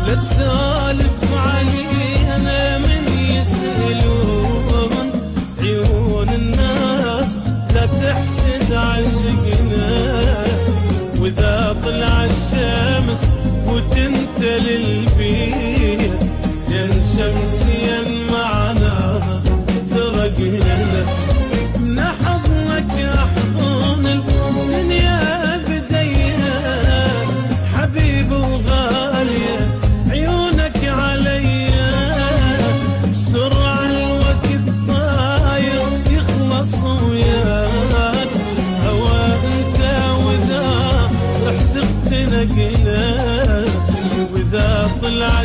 لا تسالف علينا من يسألون عيون الناس، لا تحسد عشقنا. وإذا طلع الشمس وتنت للبيت، ين شمس ين معنا ترقنا. نحضنك أحضن الدنيا بديها، حبيب وغالية عيونك عليا. بسرعة الوقت صاير يخلص وياك، هوا انت وذا رح تختنقنا. وإذا طلع